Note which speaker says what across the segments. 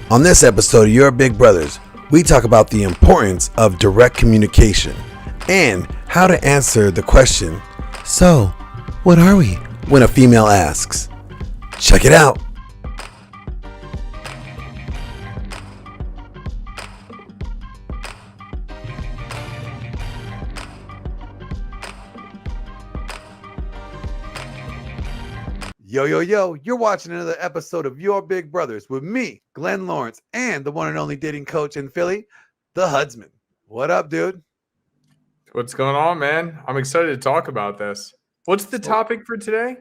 Speaker 1: On this episode of Your Big Brothers, we talk about the importance of direct communication and how to answer the question, "So, what are we?" when a female asks. Check it out. Yo, you're watching another episode of Your Big Brothers with me, Glenn Lawrence, and the one and only dating coach in Philly, the Hudsman. What up, dude?
Speaker 2: What's going on, man? I'm excited to talk about this. What's the topic for today?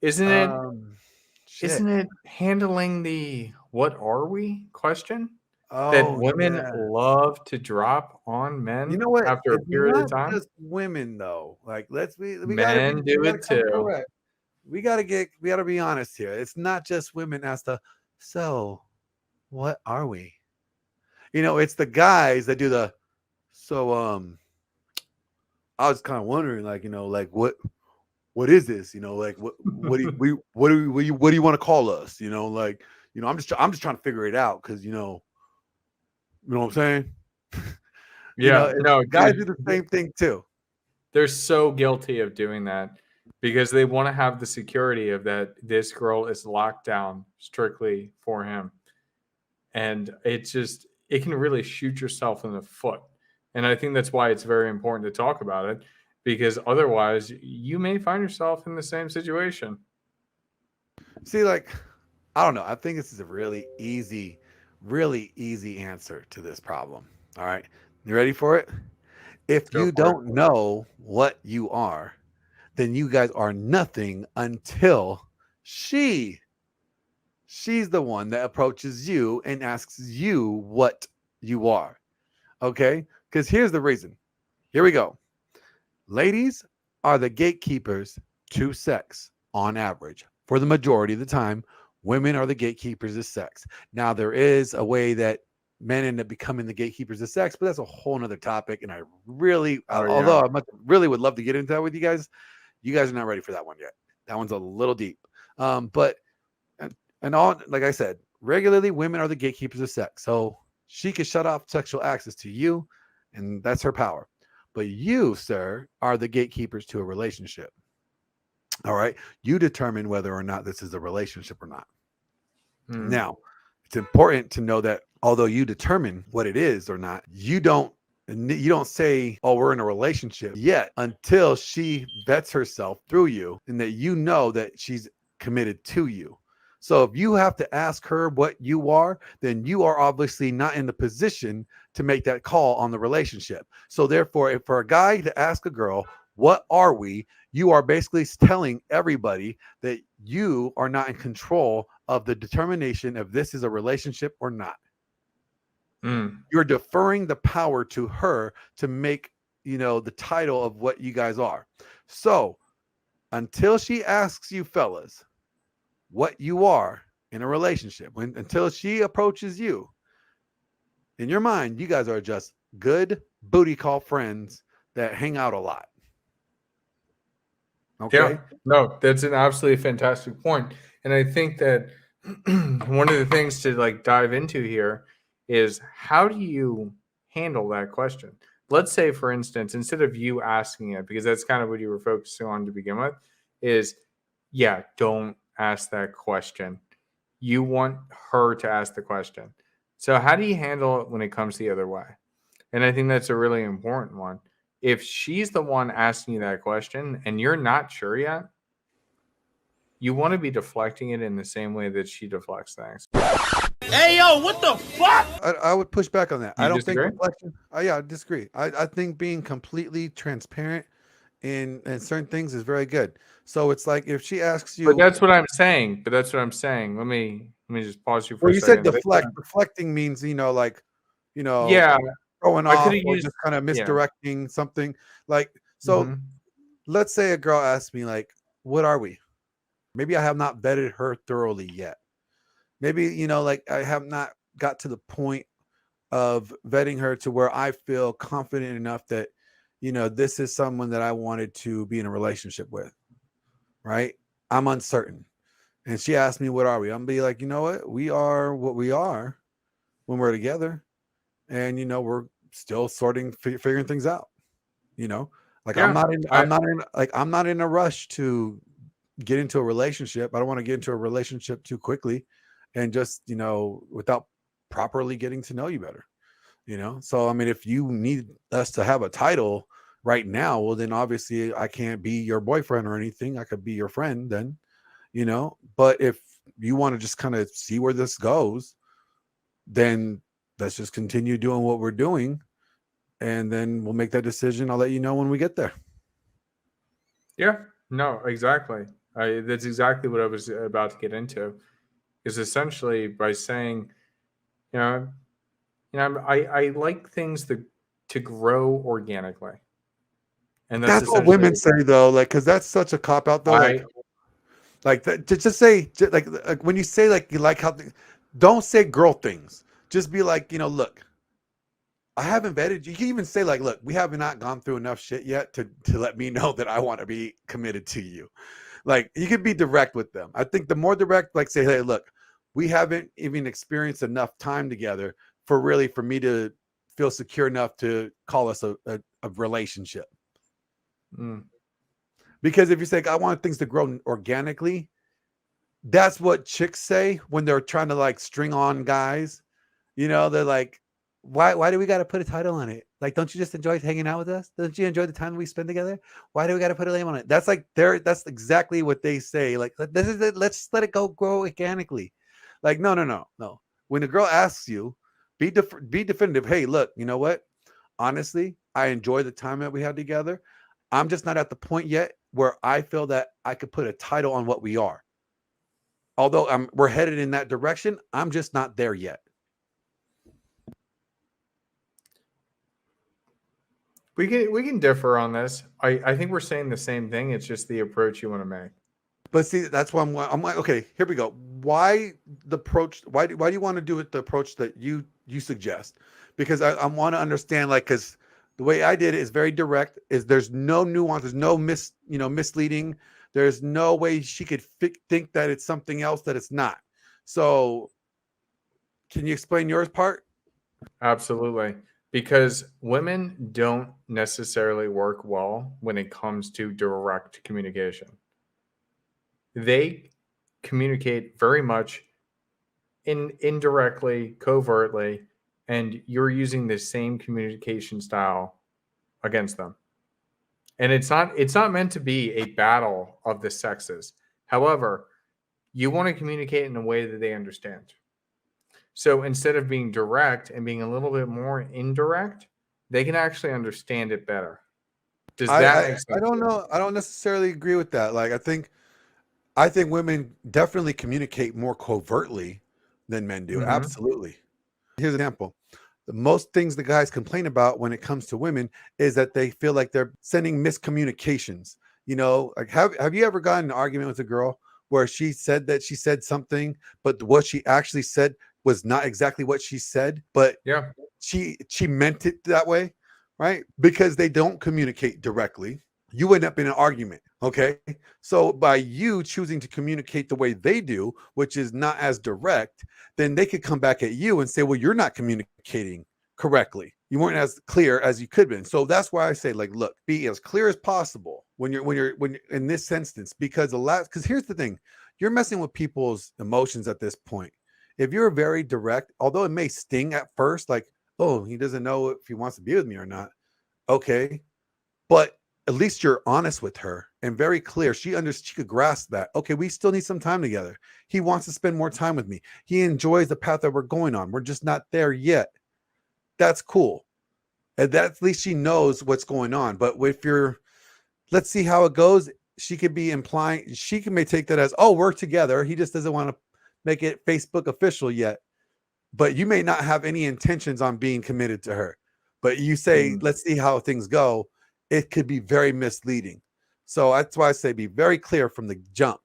Speaker 2: Isn't it handling the "what are we" question that women love to drop on men?
Speaker 1: You know what?
Speaker 2: After a period of time?
Speaker 1: Just women though. Like we
Speaker 2: Men do it too.
Speaker 1: We gotta be honest here. It's not just women as to, so what are we? It's the guys that do the I was kind of wondering, what is this? What do you want to call us? I'm just trying to figure it out because you know what I'm saying?
Speaker 2: Yeah, no,
Speaker 1: guys do the same thing too.
Speaker 2: They're so guilty of doing that because they want to have the security of that this girl is locked down strictly for him. And it can really shoot yourself in the foot. And I think that's why it's very important to talk about it, because otherwise you may find yourself in the same situation.
Speaker 1: See, I don't know. I think this is a really easy answer to this problem. All right. You ready for it? If you don't know what you are, then you guys are nothing until she's the one that approaches you and asks you what you are. Okay? Because here's the reason. Here we go. Ladies are the gatekeepers to sex on average. For the majority of the time, women are the gatekeepers of sex. Now, there is a way that men end up becoming the gatekeepers of sex, but that's a whole nother topic. And I really, although I really would love to get into that with you guys are not ready for that one yet. That one's a little deep. But like I said, regularly women are the gatekeepers of sex. So she can shut off sexual access to you, and that's her power. But you, sir, are the gatekeepers to a relationship. All right. You determine whether or not this is a relationship or not. Now, it's important to know that although you determine what it is or not, you don't say, "Oh, we're in a relationship" yet until she vets herself through you and that you know that she's committed to you. So if you have to ask her what you are, then you are obviously not in the position to make that call on the relationship. So therefore, if for a guy to ask a girl, "What are we?" you are basically telling everybody that you are not in control of the determination if this is a relationship or not. You're deferring the power to her to make, the title of what you guys are. So until she asks you fellas what you are in a relationship, until she approaches you, in your mind, you guys are just good booty call friends that hang out a lot. Okay.
Speaker 2: Yeah, no, that's an absolutely fantastic point. And I think that one of the things to dive into here is, how do you handle that question? Let's say, for instance, instead of you asking it, because that's kind of what you were focusing on to begin with, is, don't ask that question. You want her to ask the question. So how do you handle it when it comes the other way? And I think that's a really important one. If she's the one asking you that question and you're not sure yet, you want to be deflecting it in the same way that she deflects things.
Speaker 3: Hey, yo, what the fuck?
Speaker 1: I would push back on that.
Speaker 2: I don't
Speaker 1: think deflection. I disagree. I think being completely transparent in certain things is very good. So it's like if she asks you,
Speaker 2: but that's what I'm saying. Let me just pause you for a second.
Speaker 1: You said deflect. Deflecting means throwing off or just kind of misdirecting something. Let's say a girl asks me "What are we?" Maybe I have not vetted her thoroughly yet. Maybe, I have not got to the point of vetting her to where I feel confident enough that, this is someone that I wanted to be in a relationship with, right? I'm uncertain. and she asked me, what are we? I'm gonna be like, you know what? We are what we are when we're together. And, we're still figuring things out, like
Speaker 2: Yeah.
Speaker 1: I'm not in a rush to get into a relationship. I don't want to get into a relationship too quickly and just, without properly getting to know you better, So, I mean, if you need us to have a title right now, well, then obviously I can't be your boyfriend or anything. I could be your friend then, but if you want to just kind of see where this goes, then let's just continue doing what we're doing. And then we'll make that decision. I'll let you know when we get there.
Speaker 2: Yeah. No, exactly. That's exactly what I was about to get into. Is essentially by saying, you know, I like things to grow organically, and that's
Speaker 1: That's what women
Speaker 2: essentially
Speaker 1: say though, like, because that's such a cop out though.
Speaker 2: I.
Speaker 1: Like that, to just say, like when you say like you like how, don't say girl things. Just be like, look, I haven't vetted you. You can even say like, look, we have not gone through enough shit yet to let me know that I want to be committed to you. Like you could be direct with them. I think the more direct, like say, hey, look, we haven't even experienced enough time together for me to feel secure enough to call us a relationship.
Speaker 2: Mm.
Speaker 1: Because if you say, I want things to grow organically, that's what chicks say when they're trying to like string on guys. They're like, why do we got to put a title on it? Like, don't you just enjoy hanging out with us? Don't you enjoy the time we spend together? Why do we got to put a name on it? That's like that's exactly what they say. Like, this is it. Let's let it grow organically. Like, no. When the girl asks you, be definitive. Hey, look, you know what? Honestly, I enjoy the time that we had together. I'm just not at the point yet where I feel that I could put a title on what we are. Although we're headed in that direction, I'm just not there yet.
Speaker 2: We can differ on this. I think we're saying the same thing. It's just the approach you want to make.
Speaker 1: But see, that's why I'm like, okay, here we go. Why the approach? Why do you want to do it the approach that you suggest? Because I want to understand, like, because the way I did it is very direct. Is there's no nuance, there's no misleading. There's no way she could think that it's something else that it's not. So, can you explain yours part?
Speaker 2: Absolutely. Because women don't necessarily work well when it comes to direct communication. They communicate very much indirectly, covertly, and you're using the same communication style against them. And it's not meant to be a battle of the sexes. However, you want to communicate in a way that they understand. So instead of being direct and being a little bit more indirect, they can actually understand it better. Does that make sense?
Speaker 1: I don't know. I don't necessarily agree with that. Like, I think women definitely communicate more covertly than men do.
Speaker 2: Mm-hmm.
Speaker 1: Absolutely. Here's an example. The most things the guys complain about when it comes to women is that they feel like they're sending miscommunications. Like have you ever gotten an argument with a girl where she said that she said something, but what she actually said was not exactly what she said, but
Speaker 2: Yeah.
Speaker 1: she meant it that way, right? Because they don't communicate directly. You end up in an argument. Okay. So by you choosing to communicate the way they do, which is not as direct, then they could come back at you and say, well, you're not communicating correctly. You weren't as clear as you could have been. So that's why I say, like, look, be as clear as possible when you're in this instance, because here's the thing, you're messing with people's emotions at this point. If you're very direct, although it may sting at first, like, oh, he doesn't know if he wants to be with me or not. Okay. But at least you're honest with her and very clear. She could grasp that. Okay, we still need some time together. He wants to spend more time with me. He enjoys the path that we're going on. We're just not there yet. That's cool. And that at least she knows what's going on. But if let's see how it goes. She could be implying, may take that as, oh, we're together. He just doesn't want to make it Facebook official yet. But you may not have any intentions on being committed to her. But you say, let's see how things go. It could be very misleading. So that's why I say be very clear from the jump.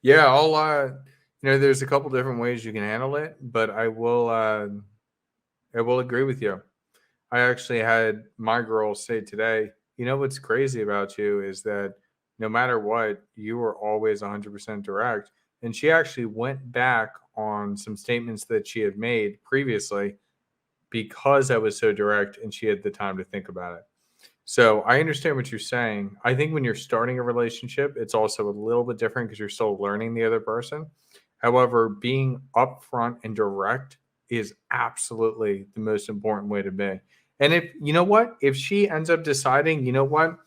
Speaker 2: Yeah, I'll there's a couple different ways you can handle it, but I will agree with you. I actually had my girl say today, what's crazy about you is that no matter what, you were always 100% direct. And she actually went back on some statements that she had made previously because I was so direct and she had the time to think about it. So I understand what you're saying. I think when you're starting a relationship, it's also a little bit different because you're still learning the other person. However, being upfront and direct is absolutely the most important way to be. And if you know what, if she ends up deciding, you know what,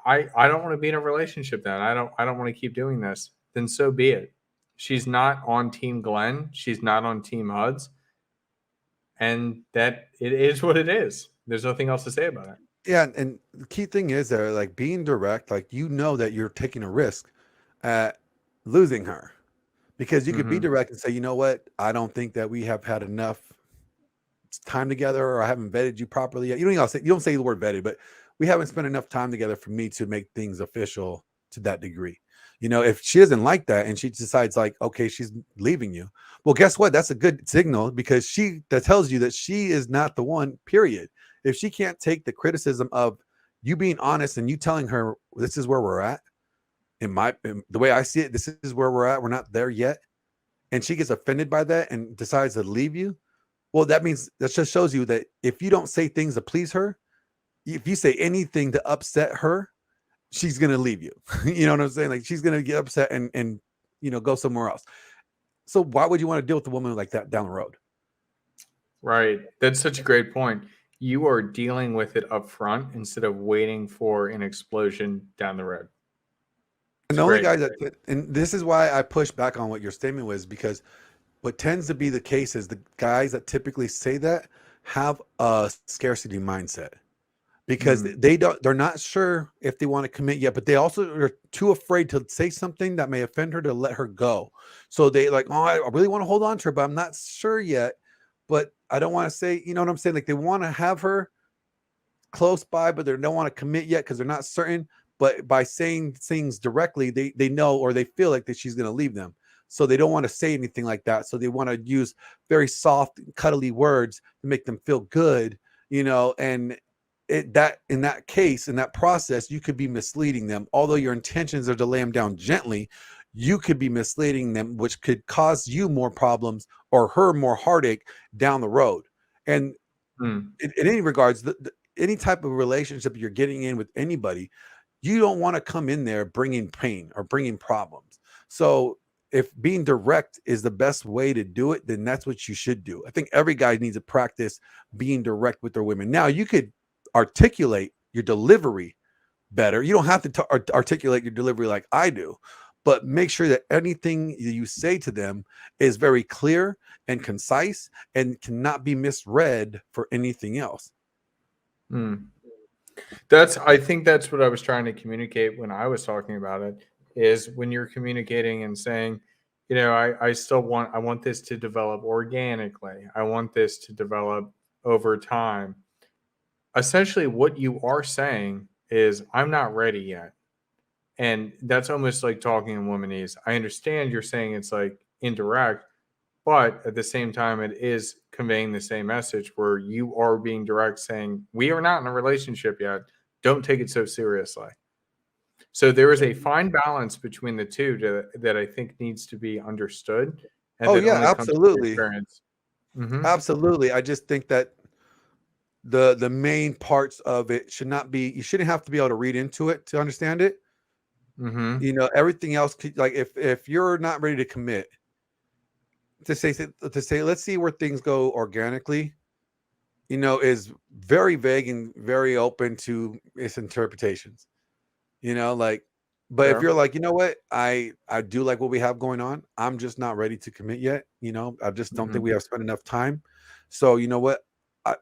Speaker 2: I don't want to be in a relationship then. I don't want to keep doing this, then so be it. She's not on Team Glenn. She's not on Team Huds. And that it is what it is. There's nothing else to say about it.
Speaker 1: Yeah, and the key thing is there, like being direct, like you know that you're taking a risk at losing her. Because you could be
Speaker 2: Mm-hmm.
Speaker 1: direct and say, you know what, I don't think that we have had enough time together, or I haven't vetted you properly yet. You don't say the word vetted, but we haven't spent enough time together for me to make things official to that degree. If she doesn't like that and she decides like, okay, she's leaving you. Well, guess what? That's a good signal because that tells you that she is not the one, period. If she can't take the criticism of you being honest and you telling her this is where we're at, the way I see it, this is where we're at. We're not there yet. And she gets offended by that and decides to leave you. Well, that just shows you that if you don't say things to please her, if you say anything to upset her, she's gonna leave you. You know what I'm saying? Like she's gonna get upset and go somewhere else. So why would you want to deal with a woman like that down the road?
Speaker 2: Right. That's such a great point. You are dealing with it up front instead of waiting for an explosion down the road.
Speaker 1: And
Speaker 2: It's
Speaker 1: the only
Speaker 2: great.
Speaker 1: guys and this is why I push back on what your statement was, because what tends to be the case is the guys that typically say that have a scarcity mindset because they're not sure if they want to commit yet, but they also are too afraid to say something that may offend her to let her go. So they like, oh, I really want to hold on to her, but I'm not sure yet. But I don't want to say, you know what I'm saying? Like they want to have her close by, but they don't want to commit yet because they're not certain. But by saying things directly, they know or they feel like that she's going to leave them. So they don't want to say anything like that. So they want to use very soft, cuddly words to make them feel good, and in that case, in that process, you could be misleading them. Although your intentions are to lay them down gently, you could be misleading them, which could cause you more problems or her more heartache down the road. And in any regards, any type of relationship you're getting in with anybody, you don't want to come in there bringing pain or bringing problems. So if being direct is the best way to do it, then that's what you should do. I think every guy needs to practice being direct with their women. Now, you could articulate your delivery better. You don't have to articulate your delivery like I do, but make sure that anything you say to them is very clear and concise and cannot be misread for anything else.
Speaker 2: I think that's what I was trying to communicate when I was talking about it, is when you're communicating and saying, I want this to develop organically. I want this to develop over time. Essentially what you are saying is I'm not ready yet. And that's almost like talking in womanese. I understand you're saying it's like indirect, but at the same time, it is conveying the same message where you are being direct, saying, we are not in a relationship yet. Don't take it so seriously. So there is a fine balance between the two that I think needs to be understood. And
Speaker 1: Oh
Speaker 2: that
Speaker 1: yeah,
Speaker 2: only comes from
Speaker 1: absolutely.
Speaker 2: experience. Mm-hmm.
Speaker 1: Absolutely. I just think that the main parts of it should not be, you shouldn't have to be able to read into it to understand it.
Speaker 2: Mm-hmm.
Speaker 1: Everything else like if you're not ready to commit, to say let's see where things go organically, is very vague and very open to misinterpretations. But if
Speaker 2: Sure.
Speaker 1: you're like, you know what, I do like what we have going on, I'm just not ready to commit yet. I just don't
Speaker 2: Mm-hmm.
Speaker 1: think we have spent enough time. So you know what,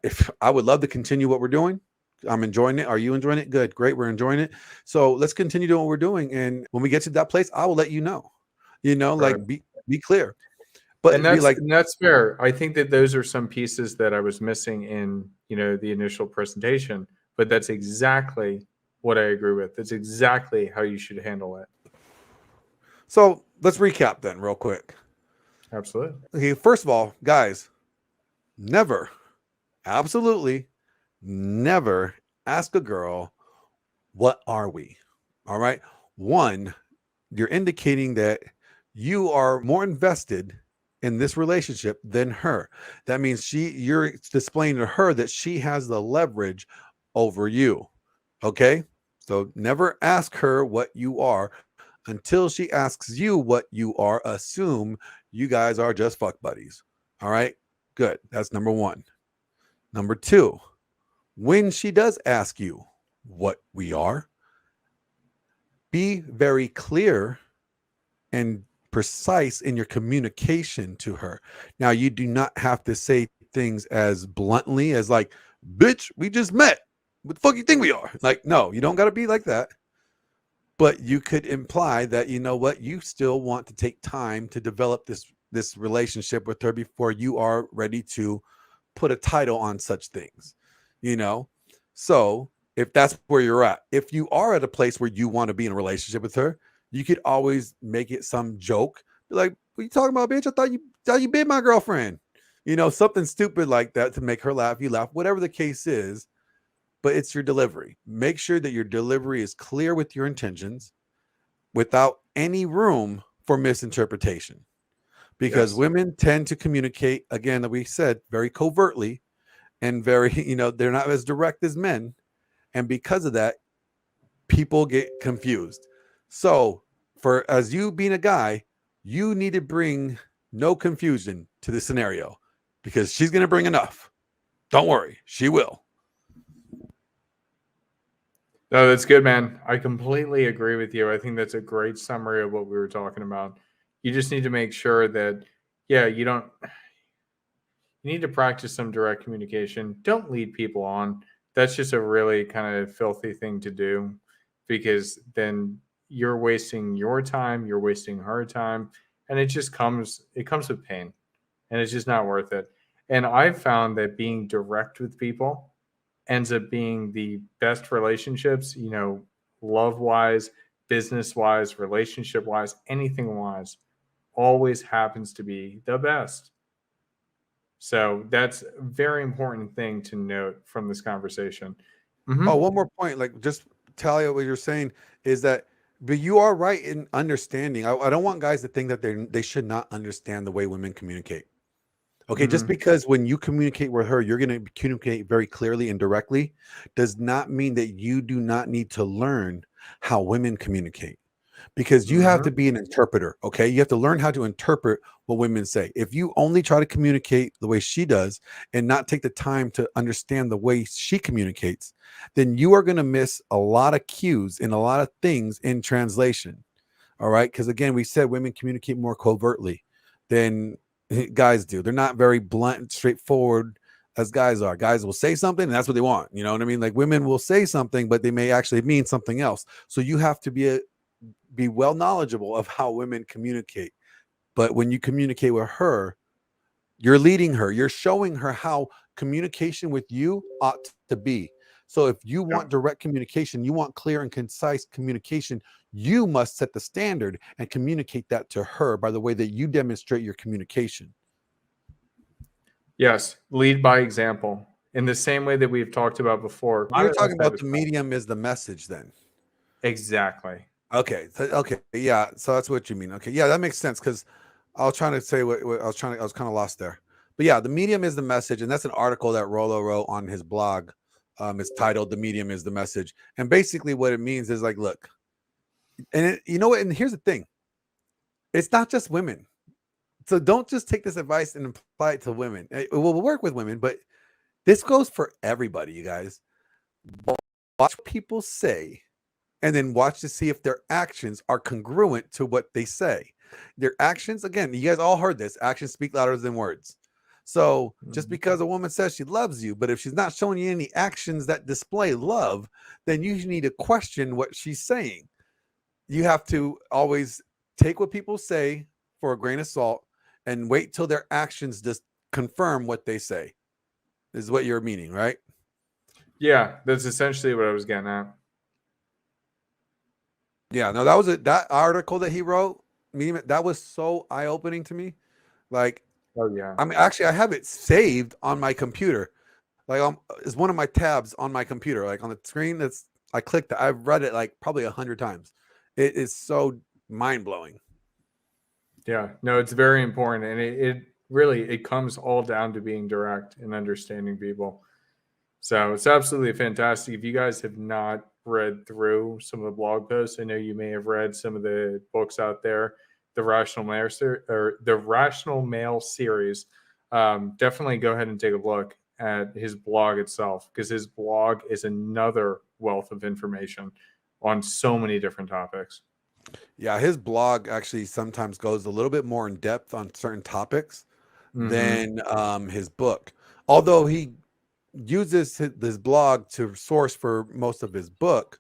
Speaker 1: if I would love to continue what we're doing, I'm enjoying it. Are you enjoying it? Good, great, we're enjoying it. So let's continue doing what we're doing, and when we get to that place, I will let you know.
Speaker 2: Right.
Speaker 1: Like be clear, but be like,
Speaker 2: And that's fair. I think that those are some pieces that I was missing in, the initial presentation, but that's exactly what I agree with. That's exactly how you should handle it.
Speaker 1: so let's recap then real quick.
Speaker 2: Absolutely.
Speaker 1: Okay, first of all, guys, never, absolutely never ask a girl, what are we? All right. One, you're indicating that you are more invested in this relationship than her. That means you're displaying to her that she has the leverage over you. Okay? So never ask her what you are until she asks you what you are. Assume you guys are just fuck buddies. All right? Good. That's number 1. Number 2, when she does ask you what we are, be very clear and precise in your communication to her. Now, you do not have to say things as bluntly as like, bitch, we just met. What the fuck you think we are? Like, no, you don't got to be like that. But you could imply that, you know what, you still want to take time to develop this relationship with her before you are ready to put a title on such things, you know? So if that's where you're at, if you are at a place where you want to be in a relationship with her, you could always make it some joke. Be like, what are you talking about, bitch? I thought you been my girlfriend. You know, something stupid like that to make her laugh, you laugh, whatever the case is. But it's your delivery. Make sure that your delivery is clear with your intentions without any room for misinterpretation. Because women tend to communicate, again, that we said, very covertly and very, they're not as direct as men. And because of that, people get confused. So, for as you being a guy, you need to bring no confusion to the scenario because she's going to bring enough. Don't worry, she will.
Speaker 2: No, that's good, man. I completely agree with you. I think that's a great summary of what we were talking about. You just need to make sure that, yeah, you need to practice some direct communication. Don't lead people on. That's just a really kind of filthy thing to do because then you're wasting your time, you're wasting her time, and it comes with pain, and it's just not worth it. And I've found that being direct with people ends up being the best relationships, love wise, business wise, relationship wise, anything wise, always happens to be the best. So that's a very important thing to note from this conversation.
Speaker 1: Oh,
Speaker 2: Mm-hmm.
Speaker 1: one more point, like just tell you what you're saying is that, but you are right in understanding. I don't want guys to think that they should not understand the way women communicate. Okay, just
Speaker 2: Mm-hmm.
Speaker 1: because when you communicate with her, you're going to communicate very clearly and directly, does not mean that you do not need to learn how women communicate because you have to
Speaker 2: Mm-hmm.
Speaker 1: be an interpreter. Okay, you have to learn how to interpret what women say. If you only try to communicate the way she does and not take the time to understand the way she communicates, then you are going to miss a lot of cues and a lot of things in translation. All right, because again, we said women communicate more covertly than guys do. They're not very blunt and straightforward as guys are. Guys will say something and that's what they want. You know what I mean? Like women will say something, but they may actually mean something else. So you have to be well knowledgeable of how women communicate. But when you communicate with her, you're leading her, you're showing her how communication with you ought to be. So if you
Speaker 2: Yeah.
Speaker 1: want direct communication, you want clear and concise communication, you must set the standard and communicate that to her by the way that you demonstrate your communication.
Speaker 2: Yes. Lead by example. In the same way that we've talked about before. A lot
Speaker 1: You're
Speaker 2: of us
Speaker 1: talking
Speaker 2: have
Speaker 1: about
Speaker 2: a
Speaker 1: the medium is the message then.
Speaker 2: exactly.
Speaker 1: Okay. Okay. Yeah. So that's what you mean. Okay. Yeah, that makes sense because I was trying to say what I was trying to, I was kind of lost there. But yeah, the medium is the message. And that's an article that Rolo wrote on his blog. It's titled "The Medium is the Message." And basically what it means is like, look, and you know what? And here's the thing. It's not just women. So don't just take this advice and apply it to women. It will work with women, but this goes for everybody, you guys. Watch what people say and then watch to see if their actions are congruent to what they say. Their actions, again, you guys all heard this, actions speak louder than words. So just
Speaker 2: Mhm.
Speaker 1: because a woman says she loves you, but if she's not showing you any actions that display love, then you need to question what she's saying. You have to always take what people say for a grain of salt and wait till their actions just confirm what they say, is what you're meaning, right?
Speaker 2: Yeah, that's essentially what I was getting at.
Speaker 1: Yeah, no, that article that he wrote, that was so eye-opening to me. Like,
Speaker 2: Oh yeah.
Speaker 1: I mean, actually, I have it saved on my computer. Like, it's one of my tabs on my computer. Like on the screen, that's I clicked it. I've read it like probably 100 times. It is so mind blowing.
Speaker 2: Yeah, no, it's very important, and it really it comes all down to being direct and understanding people. So it's absolutely fantastic. If you guys have not read through some of the blog posts, I know you may have read some of the books out there, the Rational Male or the Rational Male series. Definitely go ahead and take a look at his blog itself, because his blog is another wealth of information on so many different topics.
Speaker 1: Yeah, his blog actually sometimes goes a little bit more in depth on certain topics than his book. Although he uses his blog to source for most of his book,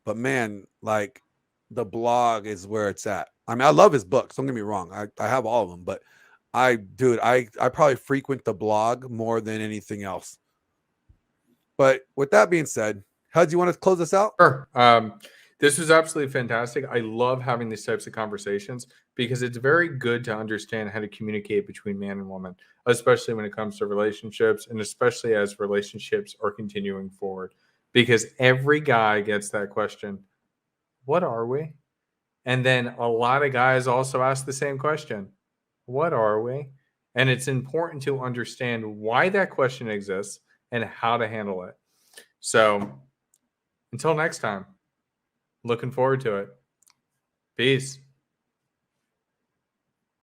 Speaker 1: but man, like the blog is where it's at. I mean, I love his books. Don't get me wrong. I have all of them, but I probably frequent the blog more than anything else. But with that being said, Huds, you want to close this out?
Speaker 2: Sure. This was absolutely fantastic. I love having these types of conversations because it's very good to understand how to communicate between man and woman, especially when it comes to relationships and especially as relationships are continuing forward. Because every guy gets that question, what are we? And then a lot of guys also ask the same question, what are we? And it's important to understand why that question exists and how to handle it. So until next time. Looking forward to it. Peace.